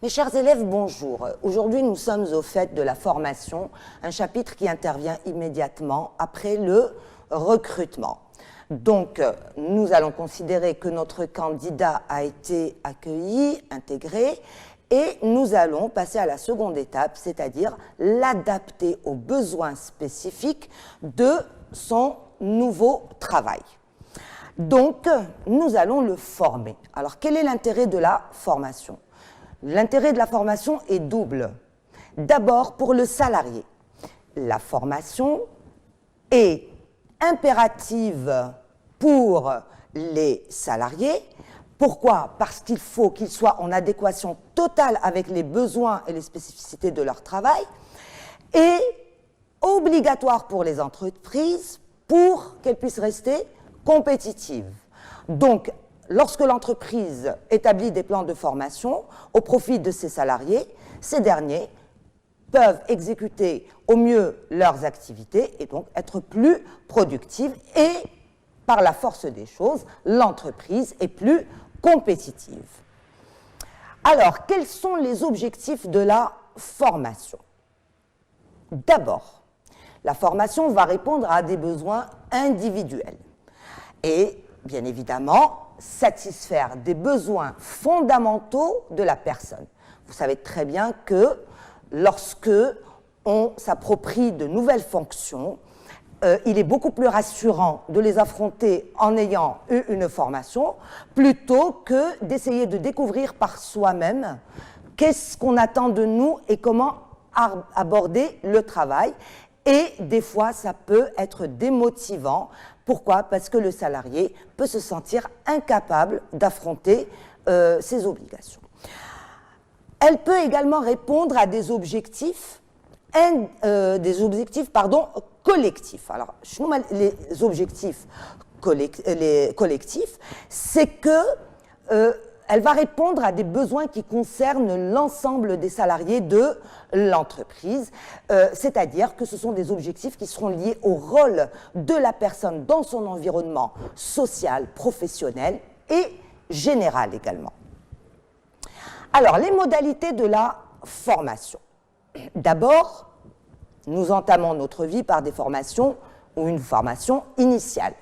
Mes chers élèves, bonjour. Aujourd'hui, nous sommes au fait de la formation, un chapitre qui intervient immédiatement après le recrutement. Donc, nous allons considérer que notre candidat a été accueilli, intégré, et nous allons passer à la seconde étape, c'est-à-dire l'adapter aux besoins spécifiques de son nouveau travail. Donc, nous allons le former. Alors, quel est l'intérêt de la formation ? L'intérêt de la formation est double. D'abord, pour le salarié, la formation est impérative pour les salariés. Pourquoi ? Parce qu'il faut qu'ils soient en adéquation totale avec les besoins et les spécificités de leur travail, et obligatoire pour les entreprises pour qu'elles puissent rester compétitives. Donc, lorsque l'entreprise établit des plans de formation au profit de ses salariés, ces derniers peuvent exécuter au mieux leurs activités et donc être plus productives, et par la force des choses, l'entreprise est plus compétitive. Alors, quels sont les objectifs de la formation ? D'abord, la formation va répondre à des besoins individuels et, bien évidemment, satisfaire des besoins fondamentaux de la personne. Vous savez très bien que lorsque on s'approprie de nouvelles fonctions, il est beaucoup plus rassurant de les affronter en ayant eu une formation plutôt que d'essayer de découvrir par soi-même qu'est-ce qu'on attend de nous et comment aborder le travail. Et des fois, ça peut être démotivant. Pourquoi ? Parce que le salarié peut se sentir incapable d'affronter ses obligations. Elle peut également répondre à des objectifs collectifs. Alors, les objectifs collectifs, c'est que elle va répondre à des besoins qui concernent l'ensemble des salariés de l'entreprise, c'est-à-dire que ce sont des objectifs qui seront liés au rôle de la personne dans son environnement social, professionnel et général également. Alors, les modalités de la formation. D'abord, nous entamons notre vie par des formations ou une formation initiale.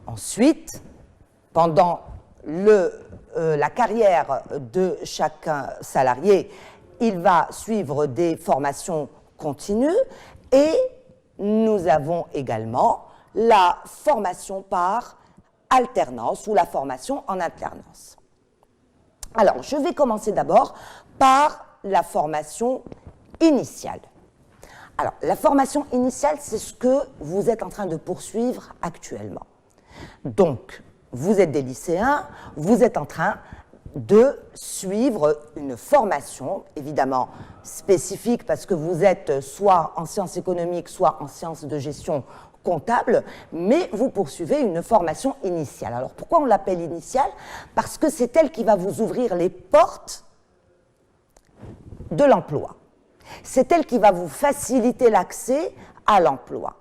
Ensuite, pendant la carrière de chaque salarié, il va suivre des formations continues, et nous avons également la formation par alternance ou la formation en alternance. Alors, je vais commencer d'abord par la formation initiale. Alors, la formation initiale, c'est ce que vous êtes en train de poursuivre actuellement. Donc, vous êtes des lycéens, vous êtes en train de suivre une formation, évidemment spécifique parce que vous êtes soit en sciences économiques, soit en sciences de gestion comptable, mais vous poursuivez une formation initiale. Alors pourquoi on l'appelle initiale ? Parce que c'est elle qui va vous ouvrir les portes de l'emploi. C'est elle qui va vous faciliter l'accès à l'emploi.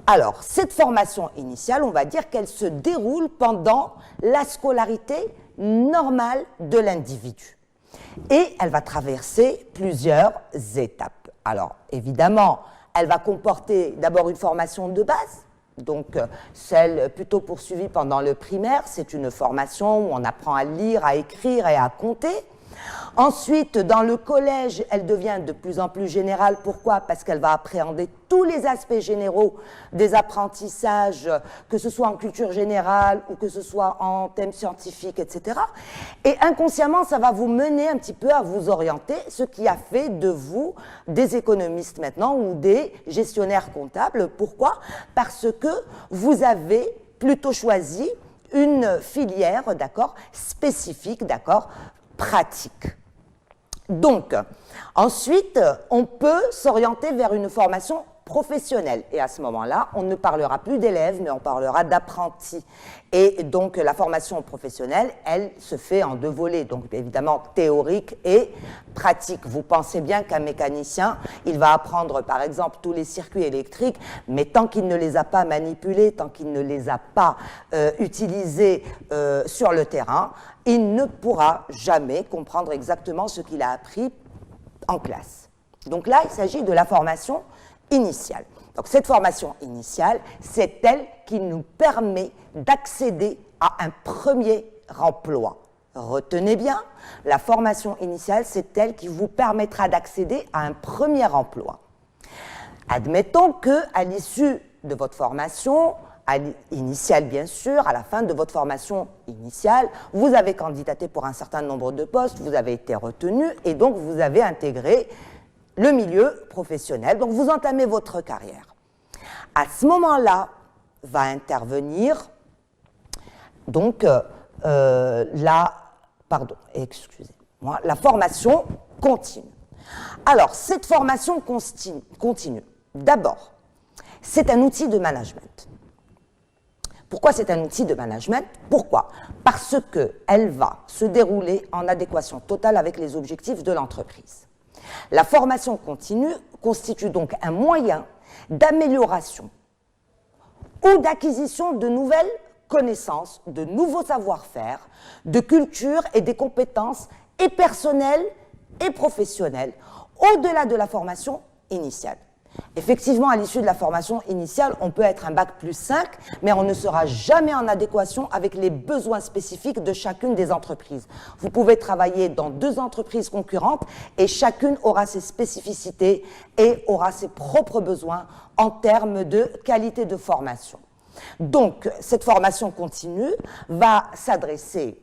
Alors, cette formation initiale, on va dire qu'elle se déroule pendant la scolarité normale de l'individu. Et elle va traverser plusieurs étapes. Alors, évidemment, elle va comporter d'abord une formation de base, donc celle plutôt poursuivie pendant le primaire. C'est une formation où on apprend à lire, à écrire et à compter. Ensuite, dans le collège, elle devient de plus en plus générale. Pourquoi ? Parce qu'elle va appréhender tous les aspects généraux des apprentissages, que ce soit en culture générale ou que ce soit en thèmes scientifiques, etc. Et inconsciemment, ça va vous mener un petit peu à vous orienter, ce qui a fait de vous des économistes maintenant ou des gestionnaires comptables. Pourquoi ? Parce que vous avez plutôt choisi une filière, d'accord, spécifique, d'accord, pratique. Donc, ensuite, on peut s'orienter vers une formation professionnelle. Et à ce moment-là, on ne parlera plus d'élèves, mais on parlera d'apprentis. Et donc, la formation professionnelle, elle se fait en 2 volets, donc évidemment théorique et pratique. Vous pensez bien qu'un mécanicien, il va apprendre par exemple tous les circuits électriques, mais tant qu'il ne les a pas manipulés, tant qu'il ne les a pas utilisés sur le terrain, il ne pourra jamais comprendre exactement ce qu'il a appris en classe. Donc là, il s'agit de la formation initiale. Donc cette formation initiale, c'est elle qui nous permet d'accéder à un premier emploi. Retenez bien, la formation initiale, c'est elle qui vous permettra d'accéder à un premier emploi. Admettons qu'à l'issue de votre formation initiale, bien sûr, à la fin de votre formation initiale, vous avez candidaté pour un certain nombre de postes, vous avez été retenu et donc vous avez intégré le milieu professionnel, donc vous entamez votre carrière. À ce moment-là, va intervenir donc la formation continue. Alors, cette formation continue, d'abord, c'est un outil de management. Pourquoi c'est un outil de management? Pourquoi? Parce qu'elle va se dérouler en adéquation totale avec les objectifs de l'entreprise. La formation continue constitue donc un moyen d'amélioration ou d'acquisition de nouvelles connaissances, de nouveaux savoir-faire, de culture et des compétences et personnelles et professionnelles au-delà de la formation initiale. Effectivement, à l'issue de la formation initiale, on peut être un bac+5, mais on ne sera jamais en adéquation avec les besoins spécifiques de chacune des entreprises. Vous pouvez travailler dans 2 entreprises concurrentes et chacune aura ses spécificités et aura ses propres besoins en termes de qualité de formation. Donc, cette formation continue va s'adresser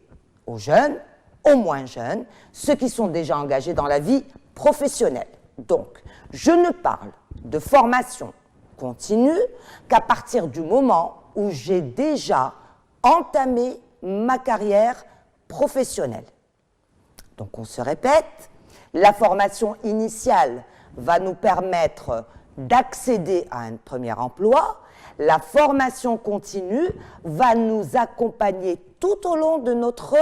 aux jeunes, aux moins jeunes, ceux qui sont déjà engagés dans la vie professionnelle. Donc, je ne parle de formation continue qu'à partir du moment où j'ai déjà entamé ma carrière professionnelle. Donc on se répète, la formation initiale va nous permettre d'accéder à un premier emploi, la formation continue va nous accompagner tout au long de notre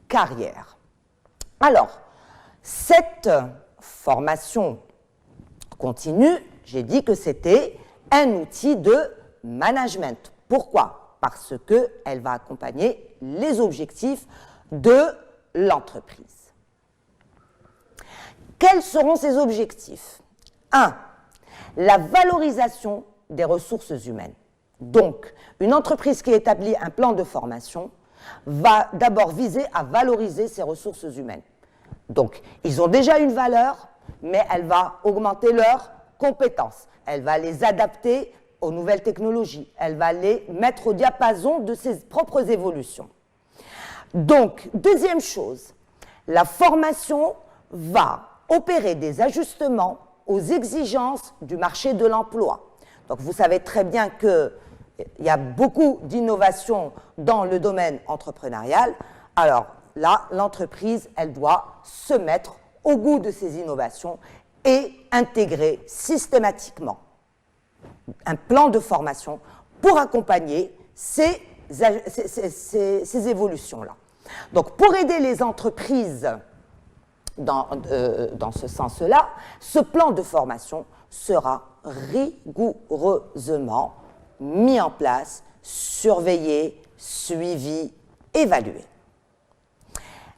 carrière. Alors, cette formation continue, j'ai dit que c'était un outil de management. Pourquoi? Parce qu'elle va accompagner les objectifs de l'entreprise. Quels seront ces objectifs? 1. La valorisation des ressources humaines. Donc, une entreprise qui établit un plan de formation va d'abord viser à valoriser ses ressources humaines. Donc, ils ont déjà une valeur, mais elle va augmenter leurs compétences. Elle va les adapter aux nouvelles technologies. Elle va les mettre au diapason de ses propres évolutions. Donc, deuxième chose, la formation va opérer des ajustements aux exigences du marché de l'emploi. Donc, vous savez très bien qu'il y a beaucoup d'innovations dans le domaine entrepreneurial. Alors là, l'entreprise, elle doit se mettre au goût de ces innovations et intégrer systématiquement un plan de formation pour accompagner ces évolutions-là. Donc, pour aider les entreprises dans ce sens-là, ce plan de formation sera rigoureusement mis en place, surveillé, suivi, évalué.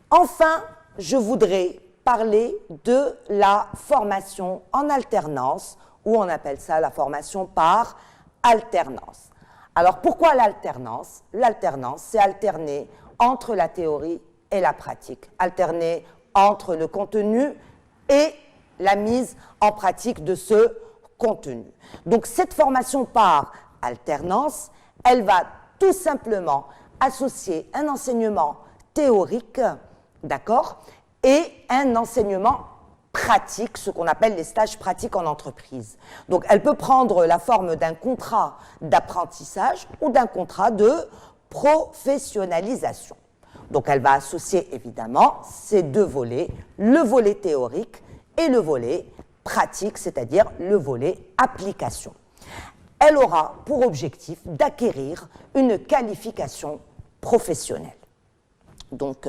Enfin, je voudrais parler de la formation en alternance, ou on appelle ça la formation par alternance. Alors, pourquoi l'alternance? L'alternance, c'est alterner entre la théorie et la pratique, alterner entre le contenu et la mise en pratique de ce contenu. Donc, cette formation par alternance, elle va tout simplement associer un enseignement théorique, d'accord, et un enseignement pratique, ce qu'on appelle les stages pratiques en entreprise. Donc, elle peut prendre la forme d'un contrat d'apprentissage ou d'un contrat de professionnalisation. Donc, elle va associer évidemment ces 2 volets, le volet théorique et le volet pratique, c'est-à-dire le volet application. Elle aura pour objectif d'acquérir une qualification professionnelle. Donc,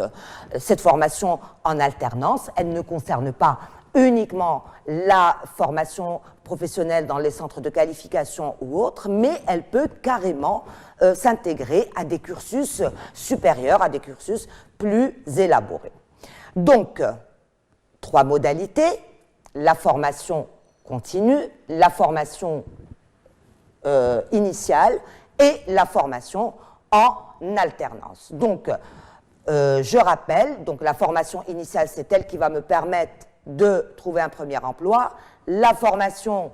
cette formation en alternance, elle ne concerne pas uniquement la formation professionnelle dans les centres de qualification ou autres, mais elle peut carrément s'intégrer à des cursus supérieurs, à des cursus plus élaborés. Donc, 3 modalités, la formation continue, la formation initiale et la formation en alternance. Donc, je rappelle, donc la formation initiale, c'est elle qui va me permettre de trouver un premier emploi. La formation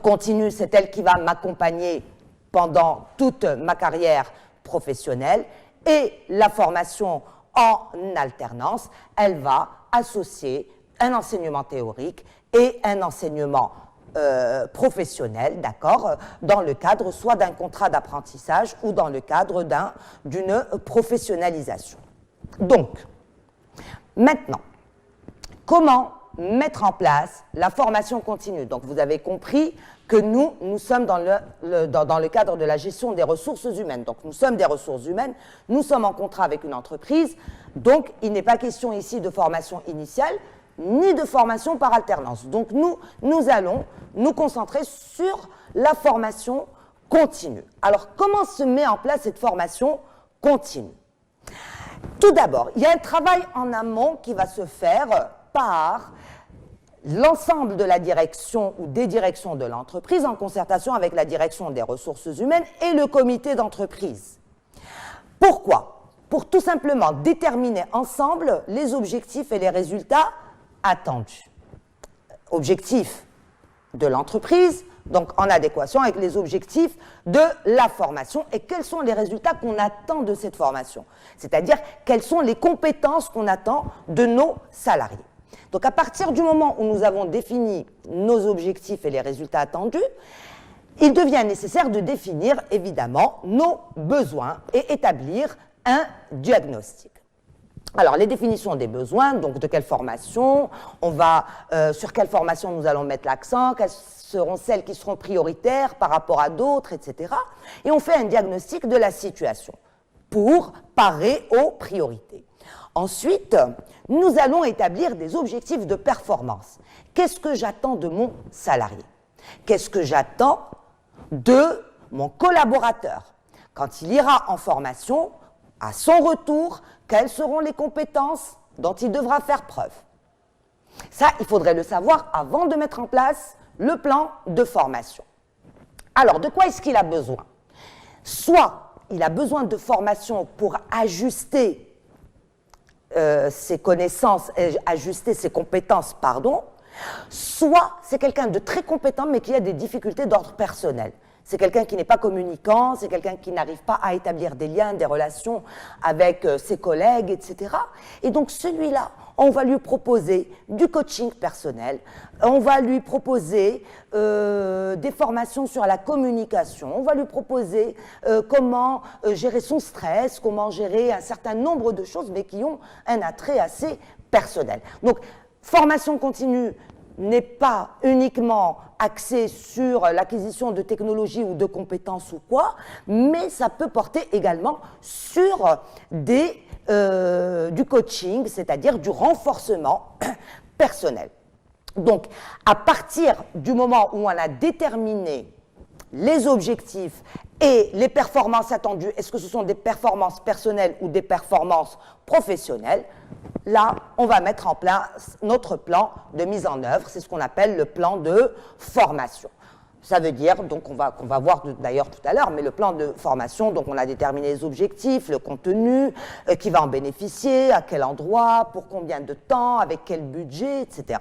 continue, c'est elle qui va m'accompagner pendant toute ma carrière professionnelle. Et la formation en alternance, elle va associer un enseignement théorique et un enseignement professionnel, d'accord, dans le cadre soit d'un contrat d'apprentissage ou dans le cadre d'une professionnalisation. Donc, maintenant, comment mettre en place la formation continue? Donc, vous avez compris que nous sommes dans le cadre de la gestion des ressources humaines. Donc, nous sommes des ressources humaines, nous sommes en contrat avec une entreprise, donc il n'est pas question ici de formation initiale, ni de formation par alternance. Donc, nous allons nous concentrer sur la formation continue. Alors, comment se met en place cette formation continue? Tout d'abord, il y a un travail en amont qui va se faire par l'ensemble de la direction ou des directions de l'entreprise en concertation avec la direction des ressources humaines et le comité d'entreprise. Pourquoi? Pour tout simplement déterminer ensemble les objectifs et les résultats attendus. Objectifs de l'entreprise, donc en adéquation avec les objectifs de la formation et quels sont les résultats qu'on attend de cette formation, c'est-à-dire quelles sont les compétences qu'on attend de nos salariés. Donc à partir du moment où nous avons défini nos objectifs et les résultats attendus, il devient nécessaire de définir évidemment nos besoins et établir un diagnostic. Alors, les définitions des besoins, donc de quelle formation, sur quelle formation nous allons mettre l'accent, quelles seront celles qui seront prioritaires par rapport à d'autres, etc. Et on fait un diagnostic de la situation pour parer aux priorités. Ensuite, nous allons établir des objectifs de performance. Qu'est-ce que j'attends de mon salarié? Qu'est-ce que j'attends de mon collaborateur? Quand il ira en formation, à son retour, quelles seront les compétences dont il devra faire preuve? Ça, il faudrait le savoir avant de mettre en place le plan de formation. Alors, de quoi est-ce qu'il a besoin? Soit il a besoin de formation pour ajuster ses connaissances, ajuster ses compétences, pardon, soit c'est quelqu'un de très compétent mais qui a des difficultés d'ordre personnel. C'est quelqu'un qui n'est pas communicant, c'est quelqu'un qui n'arrive pas à établir des liens, des relations avec ses collègues, etc. Et donc celui-là, on va lui proposer du coaching personnel, on va lui proposer des formations sur la communication, on va lui proposer comment gérer son stress, comment gérer un certain nombre de choses, mais qui ont un attrait assez personnel. Donc, formation continue n'est pas uniquement axé sur l'acquisition de technologies ou de compétences ou quoi, mais ça peut porter également sur du coaching, c'est-à-dire du renforcement personnel. Donc, à partir du moment où on a déterminé les objectifs et les performances attendues, est-ce que ce sont des performances personnelles ou des performances professionnelles? Là, on va mettre en place notre plan de mise en œuvre, c'est ce qu'on appelle le plan de formation. Ça veut dire, donc on va voir d'ailleurs tout à l'heure, mais le plan de formation, donc on a déterminé les objectifs, le contenu, qui va en bénéficier, à quel endroit, pour combien de temps, avec quel budget, etc.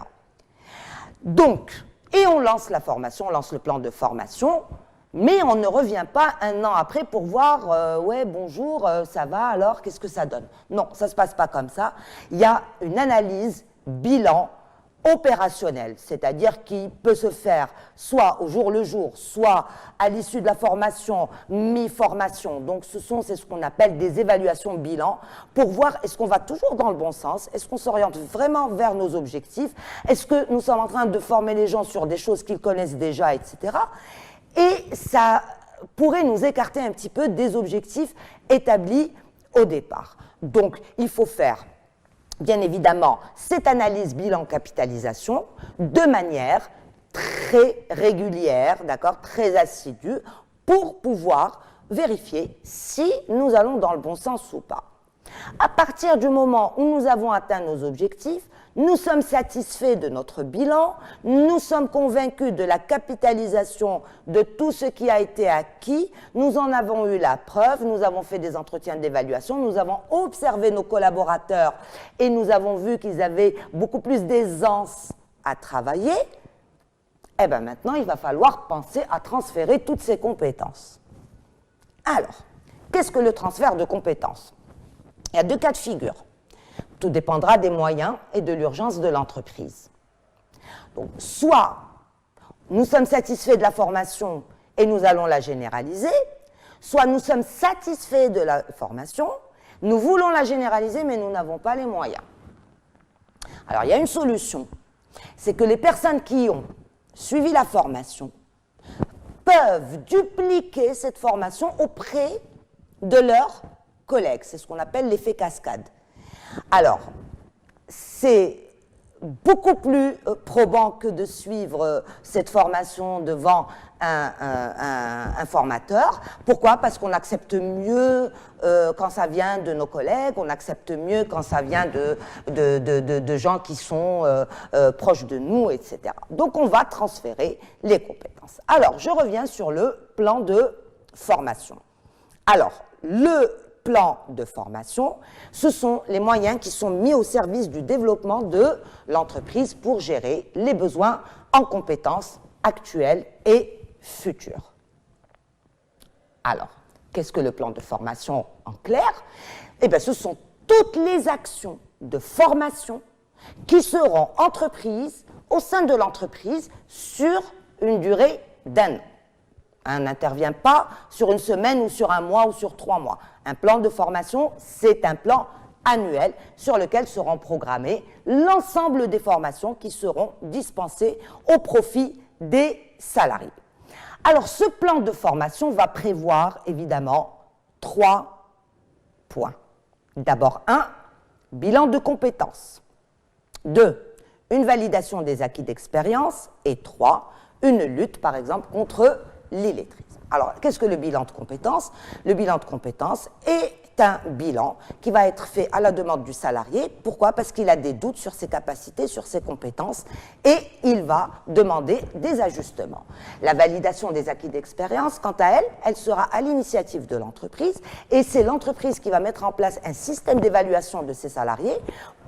Donc, et on lance la formation, on lance le plan de formation, mais on ne revient pas un an après pour voir, ouais, bonjour, ça va, alors, qu'est-ce que ça donne? Non, ça ne se passe pas comme ça. Il y a une analyse, bilan, opérationnel, c'est-à-dire qui peut se faire soit au jour le jour, soit à l'issue de la formation, mi-formation. Donc c'est ce qu'on appelle des évaluations bilan pour voir est-ce qu'on va toujours dans le bon sens, est-ce qu'on s'oriente vraiment vers nos objectifs, est-ce que nous sommes en train de former les gens sur des choses qu'ils connaissent déjà, etc. Et ça pourrait nous écarter un petit peu des objectifs établis au départ. Donc il faut faire bien évidemment cette analyse bilan-capitalisation de manière très régulière, d'accord, très assidue, pour pouvoir vérifier si nous allons dans le bon sens ou pas. À partir du moment où nous avons atteint nos objectifs, nous sommes satisfaits de notre bilan, nous sommes convaincus de la capitalisation de tout ce qui a été acquis, nous en avons eu la preuve, nous avons fait des entretiens d'évaluation, nous avons observé nos collaborateurs et nous avons vu qu'ils avaient beaucoup plus d'aisance à travailler. Eh bien maintenant, il va falloir penser à transférer toutes ces compétences. Alors, qu'est-ce que le transfert de compétences ? Il y a deux cas de figure. Tout dépendra des moyens et de l'urgence de l'entreprise. Donc, soit nous sommes satisfaits de la formation et nous allons la généraliser, soit nous sommes satisfaits de la formation, nous voulons la généraliser, mais nous n'avons pas les moyens. Alors, il y a une solution. C'est que les personnes qui ont suivi la formation peuvent dupliquer cette formation auprès de leurs collègues. C'est ce qu'on appelle l'effet cascade. Alors, c'est beaucoup plus probant que de suivre cette formation devant un formateur. Pourquoi? Parce qu'on accepte mieux quand ça vient de nos collègues, on accepte mieux quand ça vient de gens qui sont proches de nous, etc. Donc, on va transférer les compétences. Alors, je reviens sur le plan de formation. Alors, le plan de formation, ce sont les moyens qui sont mis au service du développement de l'entreprise pour gérer les besoins en compétences actuelles et futures. Alors, qu'est-ce que le plan de formation en clair? Eh bien, ce sont toutes les actions de formation qui seront entreprises au sein de l'entreprise sur une durée d'un an. On n'intervient pas sur une semaine ou sur un mois ou sur 3 mois. Un plan de formation, c'est un plan annuel sur lequel seront programmées l'ensemble des formations qui seront dispensées au profit des salariés. Alors, ce plan de formation va prévoir évidemment 3 points. D'abord, 1, bilan de compétences. 2, une validation des acquis d'expérience. Et 3, une lutte, par exemple, contre l'illettrisme. Alors, qu'est-ce que le bilan de compétences? Le bilan de compétences est un bilan qui va être fait à la demande du salarié. Pourquoi? Parce qu'il a des doutes sur ses capacités, sur ses compétences, et il va demander des ajustements. La validation des acquis d'expérience, quant à elle, elle sera à l'initiative de l'entreprise, et c'est l'entreprise qui va mettre en place un système d'évaluation de ses salariés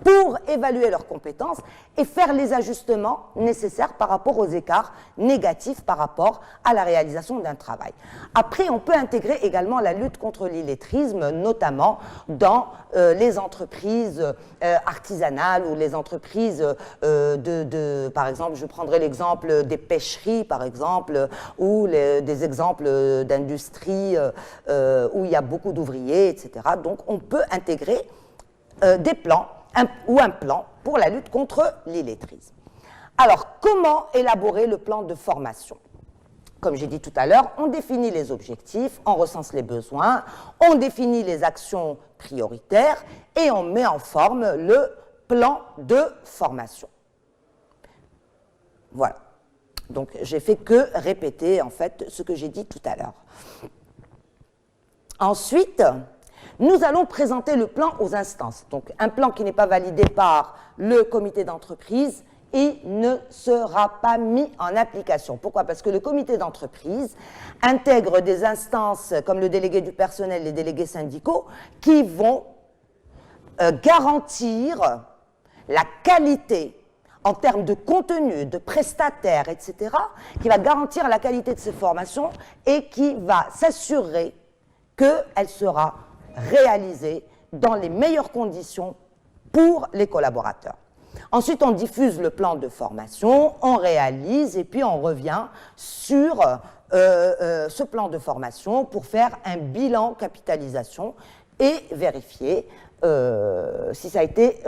pour évaluer leurs compétences et faire les ajustements nécessaires par rapport aux écarts négatifs par rapport à la réalisation d'un travail. Après, on peut intégrer également la lutte contre l'illettrisme, notamment dans les entreprises artisanales ou les entreprises par exemple, je prendrai l'exemple des pêcheries, par exemple, ou des exemples d'industries où il y a beaucoup d'ouvriers, etc. Donc, on peut intégrer des plans ou un plan pour la lutte contre l'illettrisme. Alors, comment élaborer le plan de formation? Comme j'ai dit tout à l'heure, on définit les objectifs, on recense les besoins, on définit les actions prioritaires et on met en forme le plan de formation. Voilà. Donc, j'ai fait que répéter, en fait, ce que j'ai dit tout à l'heure. Ensuite, nous allons présenter le plan aux instances. Donc, un plan qui n'est pas validé par le comité d'entreprise, il ne sera pas mis en application. Pourquoi? Parce que le comité d'entreprise intègre des instances comme le délégué du personnel, les délégués syndicaux, qui vont garantir la qualité en termes de contenu, de prestataires, etc., qui va garantir la qualité de ces formations et qui va s'assurer qu'elle sera réalisée dans les meilleures conditions pour les collaborateurs. Ensuite, on diffuse le plan de formation, on réalise et puis on revient sur ce plan de formation pour faire un bilan capitalisation et vérifier si ça a été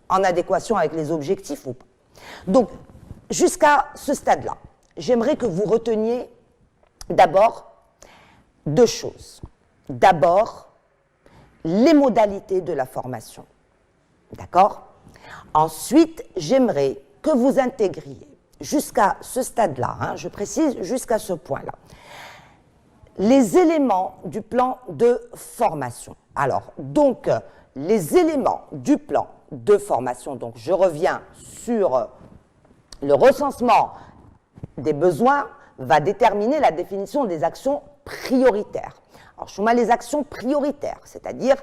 en adéquation avec les objectifs ou pas. Donc, jusqu'à ce stade-là, j'aimerais que vous reteniez d'abord deux choses. D'abord, les modalités de la formation. D'accord? Ensuite, j'aimerais que vous intégriez, jusqu'à ce stade-là, hein, je précise, jusqu'à ce point-là, les éléments du plan de formation. Alors, donc, les éléments du plan de formation, donc je reviens sur le recensement des besoins, va déterminer la définition des actions prioritaires. Alors, je mets les actions prioritaires, c'est-à-dire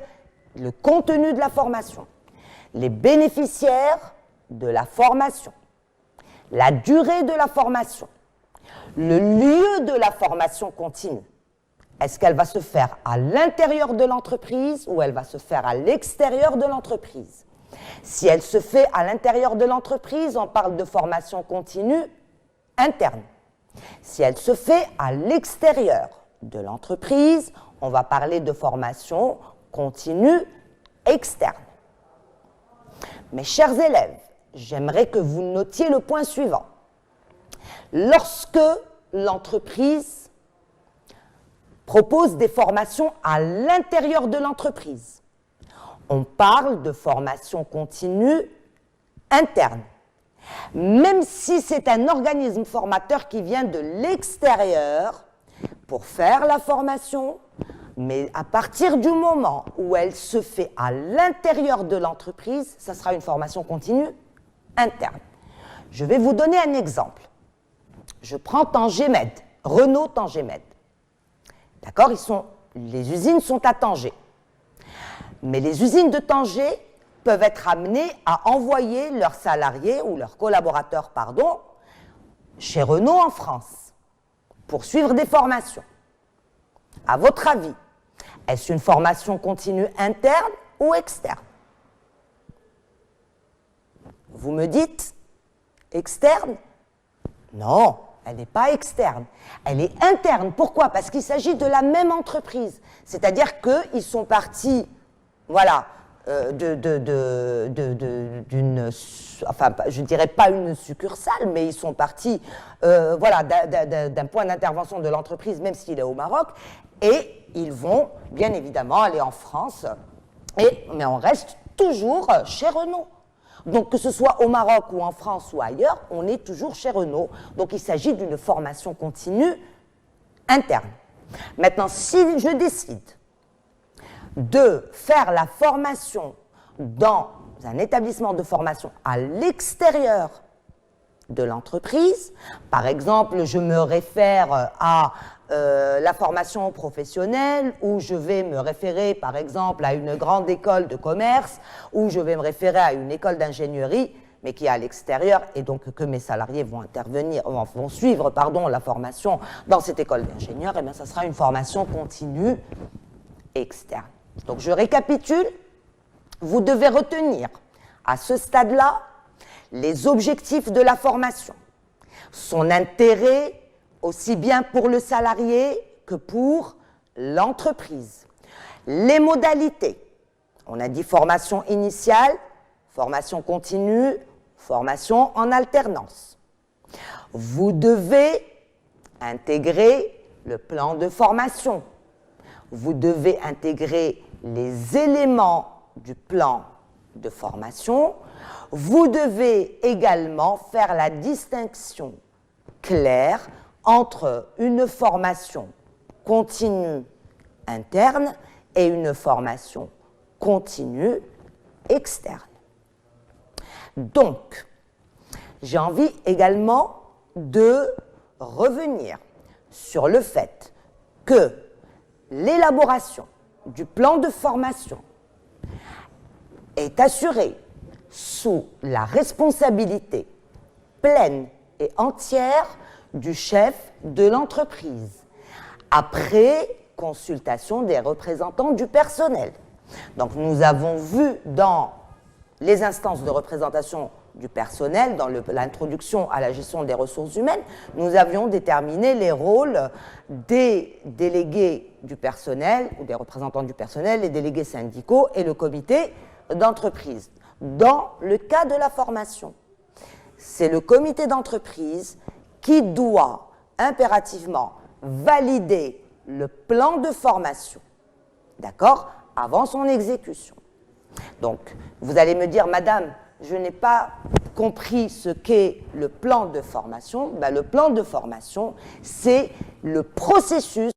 le contenu de la formation, les bénéficiaires de la formation, la durée de la formation, le lieu de la formation continue. Est-ce qu'elle va se faire à l'intérieur de l'entreprise ou elle va se faire à l'extérieur de l'entreprise? Si elle se fait à l'intérieur de l'entreprise, on parle de formation continue interne. Si elle se fait à l'extérieur de l'entreprise, on va parler de formation continue externe. Mes chers élèves, j'aimerais que vous notiez le point suivant. Lorsque l'entreprise propose des formations à l'intérieur de l'entreprise, on parle de formation continue interne. Même si c'est un organisme formateur qui vient de l'extérieur pour faire la formation, mais à partir du moment où elle se fait à l'intérieur de l'entreprise, ça sera une formation continue interne. Je vais vous donner un exemple. Je prends Tanger-Med, Renault Tanger-Med. D'accord, les usines sont à Tanger. Mais les usines de Tanger peuvent être amenées à envoyer leurs salariés ou leurs collaborateurs, pardon, chez Renault en France pour suivre des formations. À votre avis, est-ce une formation continue interne ou externe? Vous me dites externe? Non, elle n'est pas externe. Elle est interne. Pourquoi? Parce qu'il s'agit de la même entreprise. C'est-à-dire qu'ils sont partis, voilà, enfin, je ne dirais pas une succursale, mais ils sont partis voilà, d'un point d'intervention de l'entreprise, même s'il est au Maroc, et ils vont bien évidemment aller en France, mais on reste toujours chez Renault. Donc que ce soit au Maroc ou en France ou ailleurs, on est toujours chez Renault. Donc il s'agit d'une formation continue interne. Maintenant, si je décide de faire la formation dans un établissement de formation à l'extérieur de l'entreprise, par exemple, je me réfère à la formation professionnelle, ou je vais me référer, par exemple, à une grande école de commerce, ou je vais me référer à une école d'ingénierie, mais qui est à l'extérieur, et donc que mes salariés vont suivre, pardon, la formation dans cette école d'ingénieur, et bien ça sera une formation continue externe. Donc je récapitule, vous devez retenir à ce stade-là les objectifs de la formation, son intérêt aussi bien pour le salarié que pour l'entreprise, les modalités. On a dit formation initiale, formation continue, formation en alternance. Vous devez intégrer le plan de formation. Vous devez intégrer les éléments du plan de formation. Vous devez également faire la distinction claire entre une formation continue interne et une formation continue externe. Donc, j'ai envie également de revenir sur le fait que l'élaboration du plan de formation est assurée sous la responsabilité pleine et entière du chef de l'entreprise, après consultation des représentants du personnel. Donc nous avons vu dans les instances de représentation du personnel, dans l'introduction à la gestion des ressources humaines, nous avions déterminé les rôles des délégués du personnel, ou des représentants du personnel, les délégués syndicaux et le comité d'entreprise. Dans le cas de la formation, c'est le comité d'entreprise qui doit impérativement valider le plan de formation, d'accord, avant son exécution. Donc, vous allez me dire, madame, je n'ai pas compris ce qu'est le plan de formation. Ben, le plan de formation, c'est le processus